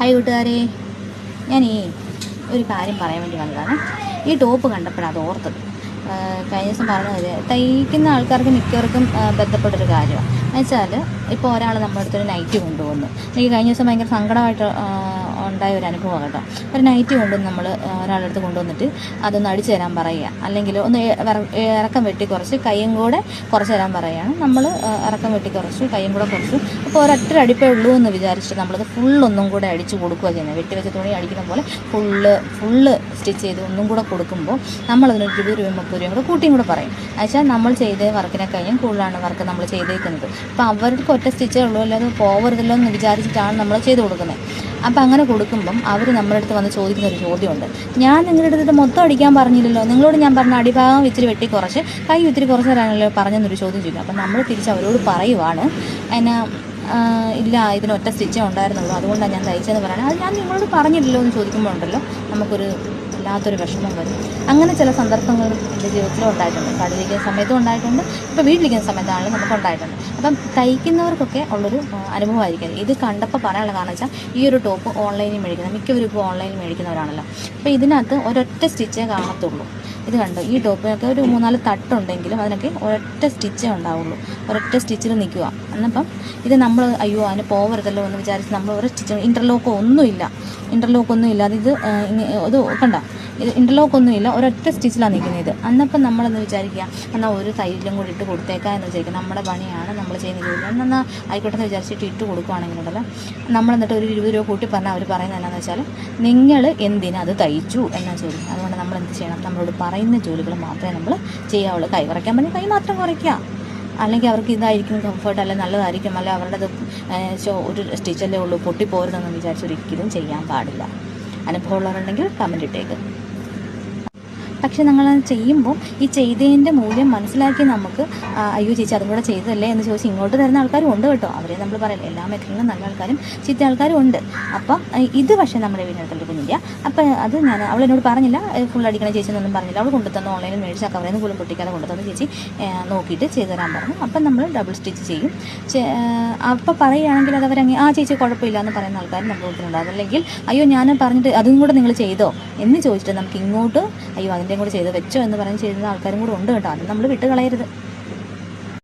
Hi കൂട്ടുകാരെ, ഞാൻ ഒരു കാര്യം പറയാൻ വേണ്ടി വന്നതാണ്. ഈ ടോപ്പ് കണ്ടപ്പോഴാണ് അത് ഓർത്തത്. കഴിഞ്ഞ ദിവസം പറഞ്ഞത് തയ്ക്കുന്ന ആൾക്കാർക്ക് മിക്കവർക്കും ബന്ധപ്പെട്ടൊരു കാര്യമാണ്. എന്നുവെച്ചാൽ ഇപ്പോൾ ഒരാൾ നമ്മുടെ അടുത്തൊരു നൈറ്റി കൊണ്ടുവന്നു. എനിക്ക് കഴിഞ്ഞ ദിവസം ഭയങ്കര സങ്കടമായിട്ട് ഉണ്ടായ ഒരു അനുഭവമാണ് കേട്ടോ. ഒരു നൈറ്റി കൊണ്ടുവന്ന് നമ്മൾ ഒരാളുടെ അടുത്ത് കൊണ്ടുവന്നിട്ട് അതൊന്ന് അടിച്ചു തരാൻ പറയുക, അല്ലെങ്കിൽ ഒന്ന് ഇറക്കം വെട്ടി കുറച്ച് കയ്യും കൂടെ കുറച്ച് തരാൻ പറയുകയാണ്. നമ്മൾ ഇറക്കം വെട്ടി കുറച്ച് കയ്യും കൂടെ കുറച്ചു. അപ്പോൾ ഒരൊറ്റ അടിപ്പേ ഉള്ളൂ എന്ന് വിചാരിച്ചിട്ട് നമ്മളത് ഫുള്ളൊന്നും കൂടെ അടിച്ച് കൊടുക്കുക ചെയ്യുന്നത്. വെട്ടി വെച്ച തുണി അടിക്കുന്ന പോലെ ഫുള്ള് സ്റ്റിച്ച് ചെയ്ത് ഒന്നും കൂടെ കൊടുക്കുമ്പോൾ നമ്മളതിനൊരു 20 രൂപ 30 രൂപയും കൂടെ കൂട്ടിയും കൂടെ പറയും. എന്നുവെച്ചാൽ നമ്മൾ ചെയ്ത വർക്കിനെ കഴിഞ്ഞും കൂടുതലാണ് വർക്ക് നമ്മൾ ചെയ്തേക്കുന്നത്. അപ്പോൾ അവർക്ക് ഒറ്റ സ്റ്റിച്ചേ ഉള്ളൂ, അല്ലാതെ പോവരുതല്ലോ എന്ന് വിചാരിച്ചിട്ടാണ് നമ്മൾ ചെയ്ത് കൊടുക്കുന്നത്. അപ്പോൾ അങ്ങനെ കൊടുക്കുമ്പം അവർ നമ്മുടെ അടുത്ത് വന്ന് ചോദിക്കുന്ന ഒരു ചോദ്യമുണ്ട്. ഞാൻ നിങ്ങളുടെ അടുത്ത് മൊത്തം അടിക്കാൻ പറഞ്ഞില്ലല്ലോ, നിങ്ങളോട് ഞാൻ പറഞ്ഞ അടിഭാഗം ഇത്തിരി വെട്ടി കുറച്ച് കൈ ഇത്തിരി കുറച്ച് തരാനല്ലോ പറഞ്ഞെന്നൊരു ചോദ്യം ചോദിക്കും. അപ്പം നമ്മൾ തിരിച്ച് അവരോട് പറയുവാണ്, എന്നാ ഇല്ല, ഇതിനൊറ്റ സ്റ്റിച്ചേ ഉണ്ടായിരുന്നുള്ളൂ, അതുകൊണ്ടാണ് ഞാൻ തയ്ച്ചതെന്ന് പറയുന്നത്. അത് ഞാൻ നിങ്ങളോട് പറഞ്ഞില്ലല്ലോ എന്ന് ചോദിക്കുമ്പോഴുണ്ടല്ലോ നമുക്കൊരു വല്ലാത്തൊരു വിഷമം വരും. അങ്ങനെ ചില സന്ദർഭങ്ങൾ എൻ്റെ ജീവിതത്തിലും ഉണ്ടായിട്ടുണ്ട്. കടലിരിക്കുന്ന സമയത്തും ഉണ്ടായിട്ടുണ്ട്, ഇപ്പോൾ വീട്ടിലിരിക്കുന്ന സമയത്താണെങ്കിലും നമുക്ക് ഉണ്ടായിട്ടുണ്ട്. അപ്പം തയ്ക്കുന്നവർക്കൊക്കെ ഉള്ളൊരു അനുഭവമായിരിക്കും. ഇത് കണ്ടപ്പോൾ പറയാനുള്ള കാരണം വെച്ചാൽ ഈ ഒരു ടോപ്പ് ഓൺലൈനിൽ മേടിക്കുന്നത് മിക്കവരും ഇപ്പോൾ ഓൺലൈനിൽ മേടിക്കുന്നവരാണല്ലോ. അപ്പോൾ ഇതിനകത്ത് ഒരൊറ്റ സ്റ്റിച്ചേ കാണത്തുള്ളൂ. ഇത് കണ്ടോ, ഈ ടോപ്പിനൊക്കെ ഒരു 3-4 തട്ടുണ്ടെങ്കിലും അതിനൊക്കെ ഒരൊറ്റ സ്റ്റിച്ചേ ഉണ്ടാവുള്ളൂ. ഒരൊറ്റ സ്റ്റിച്ചിൽ നിൽക്കുക. എന്നപ്പം ഇത് നമ്മൾ അയ്യോ അതിന് പോവരുതല്ലോ എന്ന് വിചാരിച്ച് നമ്മൾ ഒരു സ്റ്റിച്ച് ഇൻ്റർലോക്കൊന്നും ഇല്ലാതെ ഇത് കണ്ടോ, ഇത് ഇൻ്റർലോക്കൊന്നുമില്ല, ഒരൊറ്റ സ്റ്റിച്ചിലാണ് നിൽക്കുന്നത് ഇത്. അന്നപ്പം നമ്മളെന്ന് വിചാരിക്കുക എന്നാൽ ഒരു തൈലും കൂടി ഇട്ട് കൊടുത്തേക്കാം എന്ന് വിചാരിക്കുക. നമ്മുടെ പണിയാണ്, നമ്മൾ ചെയ്യുന്ന ജോലി എന്നാൽ ആയിക്കോട്ടെ എന്ന് വിചാരിച്ചിട്ട് ഇട്ട് കൊടുക്കുകയാണെങ്കിലുണ്ടല്ലോ, നമ്മളെന്നിട്ട് ഒരു 20 രൂപ കൂട്ടി പറഞ്ഞാൽ അവർ പറയുന്നത് എന്താണെന്ന് വെച്ചാൽ നിങ്ങൾ എന്തിനത് തയ്ച്ചു എന്നാ ചോദിക്കും. അതുകൊണ്ട് നമ്മൾ എന്ത് ചെയ്യണം, നമ്മളോട് പറയുന്ന ജോലികൾ മാത്രമേ നമ്മൾ ചെയ്യാവുള്ളൂ. കൈ കുറയ്ക്കാൻ പറഞ്ഞാൽ കൈ മാത്രം കുറയ്ക്കുക, അല്ലെങ്കിൽ അവർക്ക് ഇതായിരിക്കും കംഫർട്ട്, അല്ലെങ്കിൽ നല്ലതായിരിക്കും, അല്ലെങ്കിൽ അവരുടേത് ഒരു സ്റ്റിച്ചല്ലേ ഉള്ളൂ പൊട്ടിപ്പോരുതെന്ന് വിചാരിച്ച് ഒരിക്കലും ചെയ്യാൻ പാടില്ല. അനുഭവമുള്ളവരുണ്ടെങ്കിൽ കമൻറ്റ് ഇട്ടേക്ക്. പക്ഷെ നമ്മളത് ചെയ്യുമ്പോൾ ഈ ചെയ്തതിൻ്റെ മൂല്യം മനസ്സിലാക്കി നമുക്ക് അയ്യോ ചേച്ചി അതും കൂടെ ചെയ്തതല്ലേ എന്ന് ചോദിച്ച് ഇങ്ങോട്ട് തരുന്ന ആൾക്കാരും ഉണ്ട് കേട്ടോ. അവരെ നമ്മൾ പറയില്ല, എല്ലാ മേഖലയിലും നല്ല ആൾക്കാരും ചീത്ത ആൾക്കാരും ഉണ്ട്. അപ്പം ഇത് പക്ഷേ നമ്മുടെ വീടിനടുത്തുള്ള കുഞ്ഞില്ല. അപ്പം അത് അവൾ എന്നോട് പറഞ്ഞില്ല ഫുൾ അടിക്കണ ചേച്ചി എന്നൊന്നും പറഞ്ഞില്ല. അവൾ കൊണ്ടുതന്നു, ഓൺലൈനിൽ മേടിച്ച് ആ കവറിൽ നിന്ന് പോലും പൊട്ടിക്കാതെ കൊണ്ടുതന്നു ചേച്ചി നോക്കിയിട്ട് ചെയ്തു തരാൻ പറഞ്ഞു. അപ്പം നമ്മൾ ഡബിൾ സ്റ്റിച്ച് ചെയ്യും. അപ്പം പറയുകയാണെങ്കിൽ അത് അവരങ്ങനെ ആ ചേച്ചി കുഴപ്പമില്ല എന്ന് പറയുന്ന ആൾക്കാർ നമ്മുടെ വീട്ടിലുണ്ട്. അതല്ലെങ്കിൽ അയ്യോ ഞാൻ പറഞ്ഞിട്ട് അതും കൂടെ നിങ്ങൾ ചെയ്തോ എന്ന് ചോദിച്ചിട്ട് നമുക്ക് ഇങ്ങോട്ട് അയ്യോ അതിൻ്റെയും കൂടെ ചെയ്ത് വെച്ചോ എന്ന് പറഞ്ഞ് ചെയ്യുന്ന ആൾക്കാരും കൂടെ ഉണ്ട് കേട്ടോ. അത് നമ്മൾ വിട്ട് കളയരുത്.